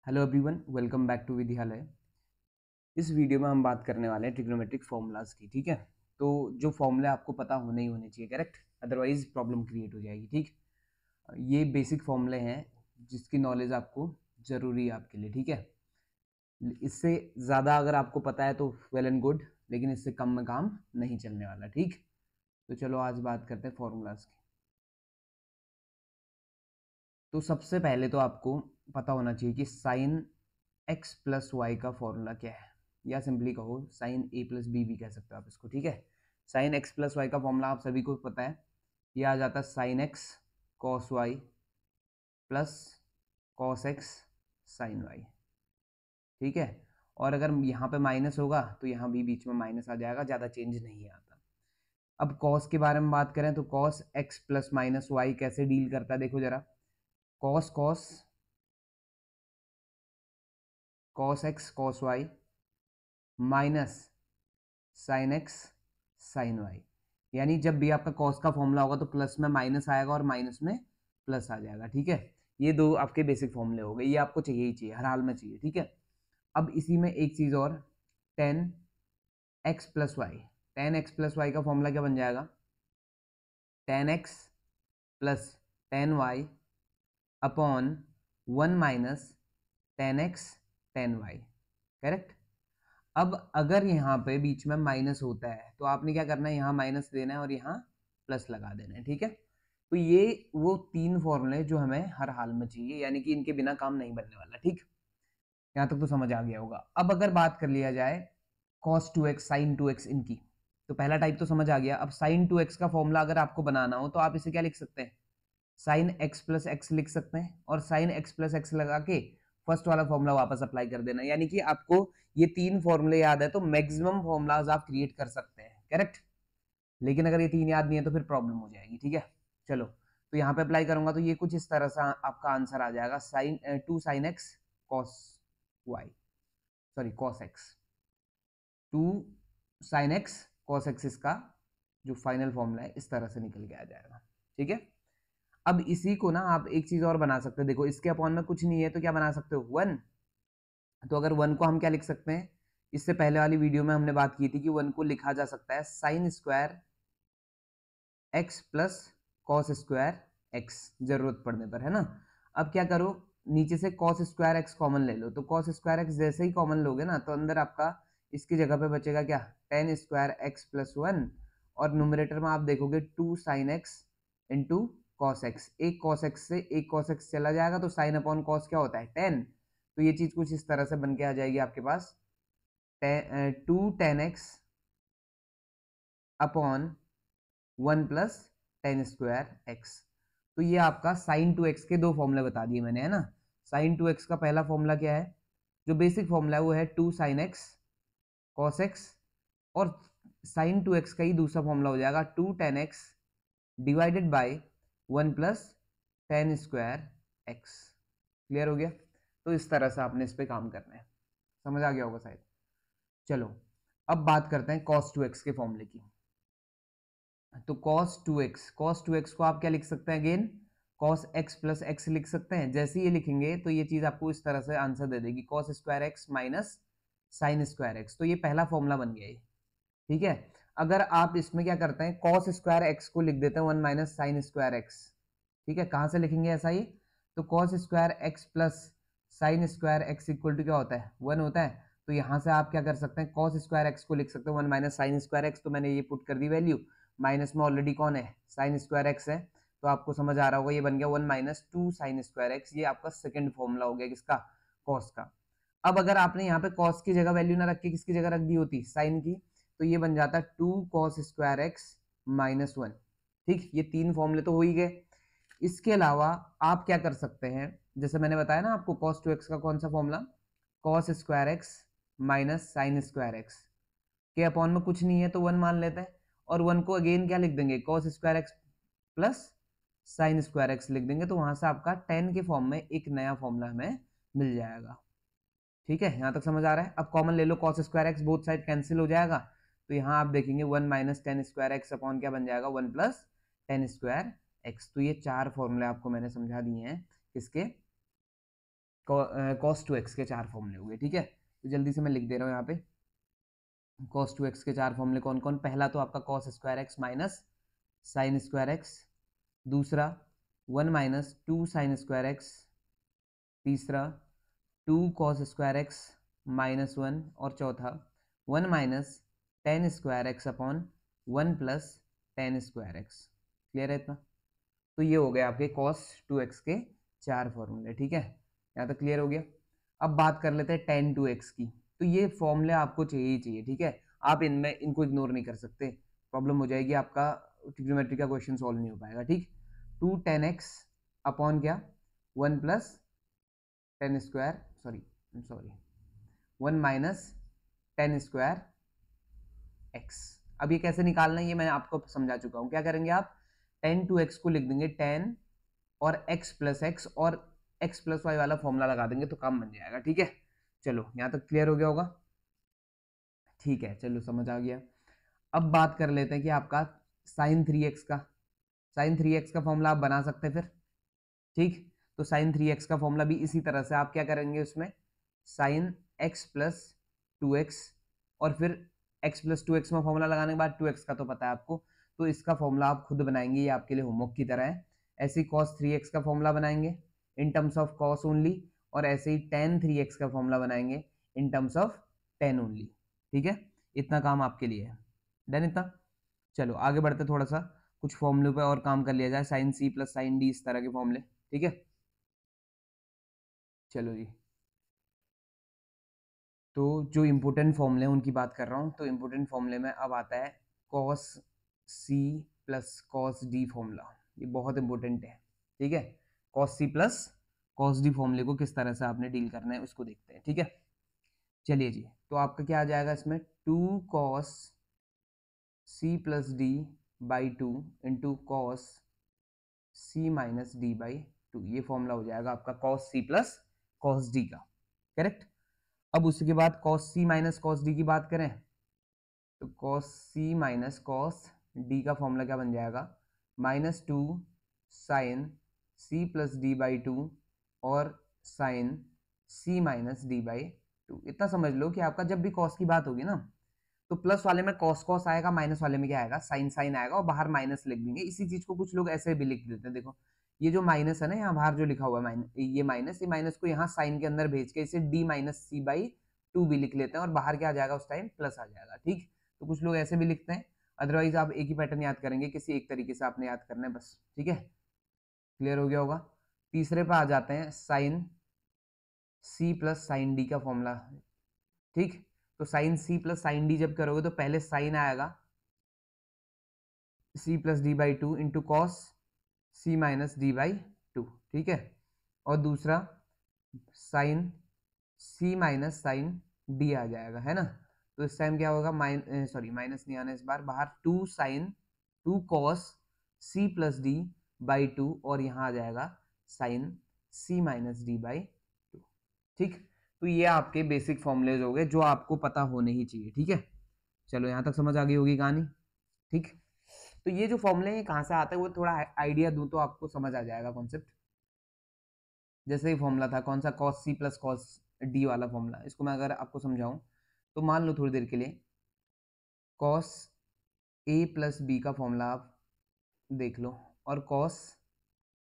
Hello everyone, welcome back to Vidyalaya. इस video में हम बात करने वाले हैं ट्रिग्नोमेट्रिक फॉर्मूलाज की। ठीक है, तो जो फॉर्मूला आपको पता होने ही होने चाहिए, करेक्ट, अदरवाइज प्रॉब्लम क्रिएट हो जाएगी। ठीक, ये बेसिक फॉर्मूले हैं जिसकी नॉलेज आपको जरूरी है आपके लिए। ठीक है, इससे ज़्यादा अगर आपको पता है तो वेल एंड गुड, लेकिन इससे कम में काम नहीं चलने वाला। ठीक, तो चलो आज बात करते हैं फॉर्मूलाज की। तो सबसे पहले तो आपको पता होना चाहिए कि साइन एक्स प्लस वाई का फॉर्मूला क्या है, या सिंपली कहो साइन ए प्लस बी भी कह सकते हो आप इसको। ठीक है, साइन एक्स प्लस वाई का फॉर्मूला आप सभी को पता है, ये आ जाता है sine x cos y plus cos x sine y. ठीक है, और अगर यहाँ पे माइनस होगा तो यहाँ भी बीच में माइनस आ जाएगा, ज़्यादा चेंज नहीं आता। अब कॉस के बारे में बात करें तो cos x plus minus y कैसे डील करता है, देखो जरा। Cos cos cos x cos y minus sine x sine y, यानी जब भी आपका कॉस का फॉर्मूला होगा तो प्लस में माइनस आएगा और माइनस में प्लस आ जाएगा। ठीक है, ये दो आपके बेसिक फॉर्मूले हो गए, ये आपको चाहिए ही चाहिए, हर हाल में चाहिए। ठीक है, अब इसी में एक चीज और, tan x plus y. Tan x plus y का फॉर्मूला क्या बन जाएगा? Tan x plus tan y upon one minus tan x tan y, correct. अब अगर यहाँ पे बीच में माइनस होता है तो आपने क्या करना है, यहाँ माइनस देना है और यहाँ प्लस लगा देना है। ठीक है, तो ये वो तीन फॉर्मूले जो हमें हर हाल में चाहिए, यानी कि इनके बिना काम नहीं बनने वाला। ठीक, यहाँ तक तो समझ आ गया होगा। अब अगर बात कर लिया जाए cos 2x sin 2x इनकी, तो पहला टाइप तो समझ आ गया। अब sin 2x का फॉर्मूला अगर आपको बनाना हो तो आप इसे क्या लिख सकते हैं, साइन एक्स प्लस एक्स लिख सकते हैं, और साइन एक्स प्लस एक्स लगा के फर्स्ट वाला फॉर्मूला वापस अप्लाई कर देना, यानी कि आपको ये तीन फॉर्मूले याद है तो मैक्सिमम फॉर्मूलाज आप क्रिएट कर सकते हैं, करेक्ट। लेकिन अगर ये तीन याद नहीं है तो फिर प्रॉब्लम हो जाएगी। ठीक है, चलो, तो यहाँ पे अप्लाई करूंगा तो ये कुछ इस तरह से आपका आंसर आ जाएगा, sine two sine x cos y, sorry cos x, two sine x cos x, इसका जो फाइनल फॉर्मूला है इस तरह से निकल के आ जाएगा। ठीक है, अब इसी को ना आप एक चीज और बना सकते हैं, देखो इसके अपॉन में कुछ नहीं है तो क्या बना सकते हो, वन। तो अगर वन को हम क्या लिख सकते हैं, इससे पहले वाली वीडियो में हमने बात की थी कि वन को लिखा जा सकता है sign square x plus cos square x, जरूरत पड़ने पर, है ना। अब क्या करो, नीचे से कॉस स्क्वायर एक्स कॉमन ले लो, तो कॉस स्क्वायर एक्स जैसे ही कॉमन लोगे ना तो अंदर आपका इसकी जगह पे बचेगा क्या, tan square x plus one, और न्यूमरेटर में आप देखोगे two sine x into cos x. एक कॉस एक्स से एक कॉस एक्स चला जाएगा तो साइन अपॉन कॉस क्या होता है, टेन। तो ये चीज कुछ इस तरह से बन के आ जाएगी आपके पास, two ten x upon one plus ten square x. तो ये आपका साइन टू एक्स के दो फॉर्मूले बता दिए मैंने, है ना। साइन टू एक्स का पहला फॉर्मूला क्या है, जो बेसिक फॉर्मूला है वो है two sine x cos x, और साइन टू एक्स का ही दूसरा फॉर्मूला हो जाएगा two ten x divided by one plus ten square x. Clear हो गया? तो इस तरह से आपने इस पे काम करना है, समझ आ गया होगा शायद। चलो, अब बात करते हैं cos 2x के फॉर्मूले की। तो cos 2x को आप क्या लिख सकते हैं, again cos x plus x लिख सकते हैं। जैसे ये लिखेंगे तो ये चीज आपको इस तरह से आंसर दे देगी, cos square x minus sine square x. तो ये पहला फॉर्मूला बन गया ये। ठीक है, अगर आप इसमें क्या करते हैं, cos स्क्वायर एक्स को लिख देते हैं one minus sine square x. ठीक है, कहां से लिखेंगे ऐसा ही, तो cos square x plus sine square x equal to क्या होता है, वन होता है। तो यहां से आप क्या कर सकते हैं, cos स्क्वायर एक्स को लिख सकते हैं one minus sine square x. तो मैंने ये पुट कर दी वैल्यू, माइनस में ऑलरेडी कौन है, साइन स्क्वायर एक्स है, तो आपको समझ आ रहा होगा, ये बन गया one minus two sign square x. ये आपका सेकंड फॉर्मूला हो गया किसका, cos का। अब अगर आपने यहाँ पे cos की जगह वैल्यू ना रख के किसकी जगह रख दी होती, साइन की, तो ये बन जाता two cos square x minus one. ठीक, ये तीन फॉर्मूले तो हो ही गए। इसके अलावा आप क्या कर सकते हैं, जैसे मैंने बताया ना आपको cos 2x का कौन सा formula, cos square x minus sine square x के अपॉन में कुछ नहीं है तो वन मान लेते हैं, और वन को अगेन क्या लिख देंगे, cos square x plus sine square x लिख देंगे, तो वहां से आपका टेन के फॉर्म में एक नया फॉर्मूला हमें मिल जाएगा। ठीक है, यहां तक समझ आ रहा है। अब कॉमन ले लो, cos square x both side cancel हो जाएगा, तो यहाँ आप देखेंगे one minus ten square x upon क्या बन जाएगा, one plus ten square x. तो ये चार फॉर्मूले आपको मैंने समझा दिए हैं किसके, कॉस टू एक्स के 4 फॉर्मूले हो गए, ठीक है। तो जल्दी से मैं लिख दे रहा हूँ यहाँ पे, कॉस टू एक्स के 4 फॉर्मूले कौन कौन। पहला तो आपका cos square x minus sine square x, दूसरा 1 माइनस 2 साइन स्क्वायर एक्स, तीसरा 2 कॉस स्क्वायर एक्स माइनस 1, और चौथा 1 minus ten square x upon 1 plus ten square x. Clear है इतना? तो ये हो गया आपके कॉस टू एक्स के 4 फॉर्मूले, ठीक है। यहाँ तक क्लियर हो गया। अब बात कर लेते हैं टेन टू एक्स की। तो ये फॉर्मूले आपको चाहिए ही चाहिए, ठीक है। आप इनमें इनको इग्नोर नहीं कर सकते, प्रॉब्लम हो जाएगी, आपका ट्रिग्नोमेट्री का क्वेश्चन सॉल्व नहीं हो पाएगा, ठीक। 2 टेन एक्स अपॉन क्या 1 plus ten square, sorry 1 minus ten square x. अब ये कैसे निकालना है ये मैं आपको समझा चुका हूँ। क्या करेंगे आप, टेन टू एक्स को लिख देंगे टेन और एक्स प्लस एक्स, और एक्स प्लस वाई वाला फॉर्मूला लगा देंगे तो काम बन जाएगा, ठीक है। चलो यहाँ तक क्लियर हो गया होगा, ठीक है। चलो समझ आ गया। अब बात कर लेते हैं कि आपका साइन थ्री एक्स का, साइन थ्री एक्स का फॉर्मूला आप बना सकते हैं फिर, ठीक। तो साइन थ्री एक्स का फॉर्मूला भी इसी तरह से आप क्या करेंगे, उसमें sign x plus two x, और फिर एक्स प्लस टू एक्स में फॉर्मूला लगाने के बाद टू एक्स का तो पता है आपको, तो इसका फॉर्मूला आप खुद बनाएंगे, ये आपके लिए होमवर्क की तरह है। ऐसे ही कॉस थ्री एक्स का फॉर्मूला बनाएंगे in terms of cos only, और ऐसे ही टेन थ्री एक्स का फॉर्मूला बनाएंगे in terms of ten only, ठीक है। इतना काम आपके लिए है, डन इतना। चलो आगे बढ़ते, थोड़ा सा कुछ फॉर्मूले पे और काम कर लिया जाए, sine C plus sine D, इस तरह के फॉर्मूले, ठीक है। चलो जी, तो जो इम्पोर्टेंट फॉर्मूले हैं उनकी बात कर रहा हूँ। तो इम्पोर्टेंट फॉर्मूले में अब आता है cos C plus cos D formula, ये बहुत इंपॉर्टेंट है, ठीक है। Cos C plus cos D फॉर्मूले को किस तरह से आपने डील करना है उसको देखते हैं, ठीक है। चलिए जी, तो आपका क्या आ जाएगा इसमें, two cos C plus D by two into cos C minus D by two, ये फॉर्मूला हो जाएगा आपका cos C plus cos D का, करेक्ट। अब उसके बाद cos C minus cos D की बात करें, तो cos C minus cos D का फॉर्मूला क्या बन जाएगा, minus two sine C plus D by two और sine C minus D by two. इतना समझ लो कि आपका जब भी कॉस की बात होगी ना, तो प्लस वाले में कॉस कॉस आएगा, माइनस वाले में क्या आएगा, साइन साइन आएगा, और बाहर माइनस लिख देंगे। इसी चीज को कुछ लोग ऐसे भी लिख देते हैं, देखो ये जो माइनस है ना, यहाँ बाहर जो लिखा हुआ है माइनस, ये माइनस को यहाँ साइन के अंदर भेज के इसे D minus C by two भी लिख लेते हैं, और बाहर क्या आ जाएगा उस टाइम, प्लस आ जाएगा, ठीक। तो कुछ लोग ऐसे भी लिखते हैं, अदरवाइज आप एक ही पैटर्न याद करेंगे, किसी एक तरीके से आपने याद करना है बस, ठीक है। क्लियर हो गया होगा। तीसरे पे आ जाते हैं, sine C plus sine D का फॉर्मूला, ठीक। तो sine C plus sine D जब करोगे तो पहले साइन आएगा C plus D by two into cos C minus D by two, ठीक है। और दूसरा sine C minus sine D आ जाएगा, है ना। तो इस टाइम क्या होगा, माइनस नहीं आना इस बार, बाहर two sine two cos C plus D by two, और यहाँ आ जाएगा sine C minus D by two, ठीक। तो ये आपके बेसिक फॉर्मूलेज हो गए जो आपको पता होने ही चाहिए, ठीक है। चलो यहाँ तक समझ आ गई होगी कहानी, ठीक। तो ये जो फॉर्मूले हैं कहाँ से आते हैं वो थोड़ा आइडिया दूं तो आपको समझ आ जाएगा कॉन्सेप्ट। जैसे ही फॉर्मूला था कौन सा, cos C plus cos D वाला फॉर्मूला, इसको मैं अगर आपको समझाऊं तो मान लो थोड़ी देर के लिए, कॉस ए प्लस बी का फॉर्मूला आप देख लो, और कॉस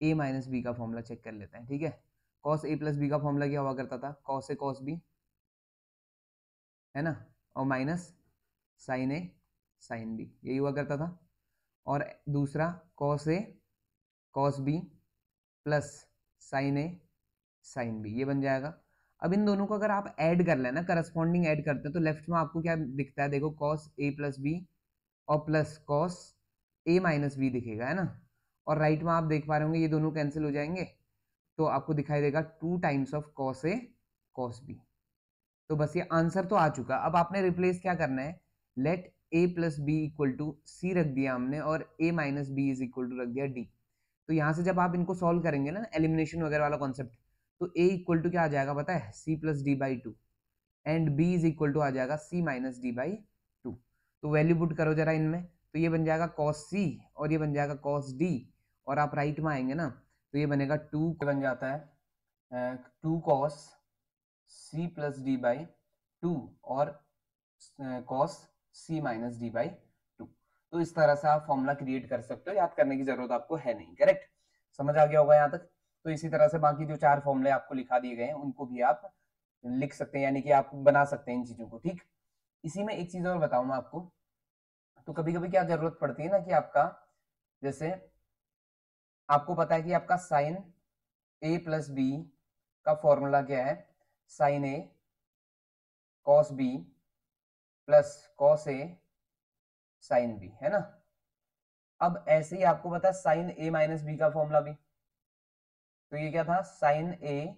ए माइनस बी का फॉर्मूला चेक कर लेते हैं, ठीक है। कॉस ए प्लस बी का फॉर्मूला क्या हुआ करता था, कॉस ए कॉस बी, है ना, और माइनस साइन ए साइन बी, यही हुआ करता था। और दूसरा cos A cos B plus sign A sine B, ये बन जाएगा। अब इन दोनों को अगर आप ऐड कर लेना, करस्पॉन्डिंग ऐड करते हैं, तो लेफ्ट में आपको क्या दिखता है, देखो कॉस ए प्लस बी और plus cos A minus B दिखेगा, है ना। और राइट में आप देख पा रहे होंगे ये दोनों कैंसिल हो जाएंगे, तो आपको दिखाई देगा two times of cos A cos B. तो बस ये आंसर तो आ चुका। अब आपने रिप्लेस क्या करना है, let A plus B equal to C रख दिया हमने, और A minus B is equal to रख दिया डी। तो यहाँ से जब आप इनको सॉल्व करेंगे ना, एलिमिनेशन वगैरह वाला कॉन्सेप्ट, तो ए इक्वल टू क्या आ जाएगा पता है, C plus D by two, and B is equal to आ जाएगा C minus D by two. तो वैल्यू पुट करो जरा इनमें, तो ये बन जाएगा कॉस सी और ये बन जाएगा कॉस डी, और आप राइट में आएंगे ना तो ये बनेगा टू बन जाता है 2 cos c plus D by 2 और cos c minus D by 2। तो इस तरह से आप फॉर्मूला क्रिएट कर सकते हो, याद करने की जरूरत आपको है नहीं। करेक्ट, समझ आ गया होगा यहाँ तक। तो इसी तरह से बाकी जो 4 फॉर्मूले आपको लिखा दिए गए हैं उनको भी आप लिख सकते हैं, यानी कि आप बना सकते हैं इन चीजों को। ठीक, इसी में एक चीज और बताऊं मैं आपको। तो कभी कभी क्या जरूरत पड़ती है ना कि आपका, जैसे आपको पता है कि आपका साइन ए प्लस बी का फॉर्मूला क्या है, sign A cos B plus cos A sine B, है ना। अब ऐसे ही आपको पता है साइन ए माइनस बी का फॉर्मूला भी, तो ये क्या था, sign A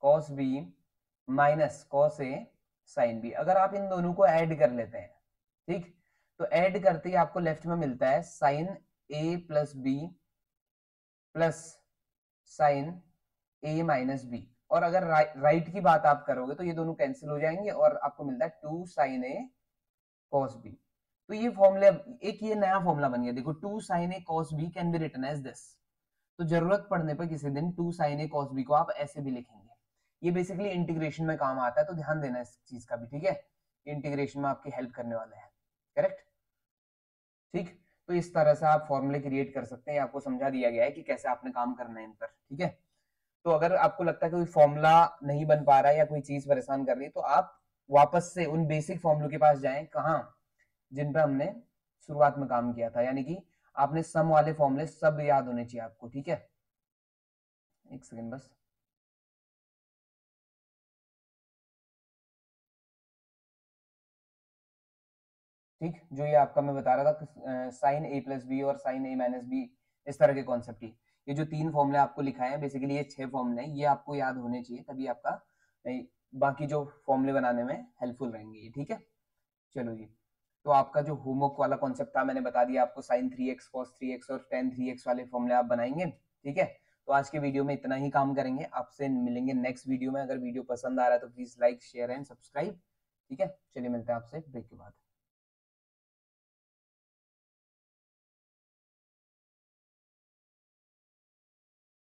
cos B minus cos A sine B. अगर आप इन दोनों को ऐड कर लेते हैं, ठीक, तो ऐड करते ही आपको लेफ्ट में मिलता है साइन ए प्लस बी प्लस साइन ए माइनस बी। और अगर राइट की बात आप करोगे तो ये दोनों कैंसिल हो जाएंगे और आपको मिलता है 2 साइन ए कॉस बी। तो ये फॉर्मूला, एक ये नया फॉर्मूला बन गया, देखो 2 sine A cos B can be written as this. तो जरूरत पड़ने पर किसी दिन 2 साइन ए कॉस बी को आप ऐसे भी लिखेंगे। ये बेसिकली इंटीग्रेशन में काम आता है, तो ध्यान देना इस चीज का भी, ठीक है। इंटीग्रेशन में आपकी हेल्प करने वाला है। करेक्ट, ठीक। तो इस तरह से आप फॉर्मूले क्रिएट कर सकते हैं, आपको समझा दिया गया है कि कैसे आपने काम करना है इन पर, ठीक है। तो अगर आपको लगता है कोई फॉर्मूला नहीं बन पा रहा है या कोई चीज परेशान कर रही है, तो आप वापस से उन बेसिक फॉर्मूलों के पास जाएं, कहाँ, जिन पे हमने शुरुआत में काम किया था, यानी कि आपने सम वाले फॉर्मूले सब याद होने चाहिए आपको, ठीक है। एक सेकंड बस। ठीक, जो ये आपका मैं बता रहा था साइन ए प्लस बी और साइन ए माइनस बी, इस तरह के कॉन्सेप्ट ही, ये जो 3 फॉर्मूले आपको लिखाए हैं, बेसिकली ये 6 फॉर्मूले हैं, ये आपको याद होने चाहिए, तभी आपका बाकी जो फॉर्मूले बनाने में हेल्पफुल रहेंगे ये, ठीक है। चलो जी, तो आपका जो होमवर्क वाला कॉन्सेप्ट था मैंने बता दिया आपको, साइन 3x कॉस 3x और टेन 3x वाले फॉर्मूले आप बनाएंगे, ठीक है। तो आज के वीडियो में इतना ही काम करेंगे, आपसे मिलेंगे नेक्स्ट वीडियो में। अगर वीडियो पसंद आ रहा है तो please like share and subscribe, ठीक है। चलिए मिलते हैं आपसे ब्रेक के बाद।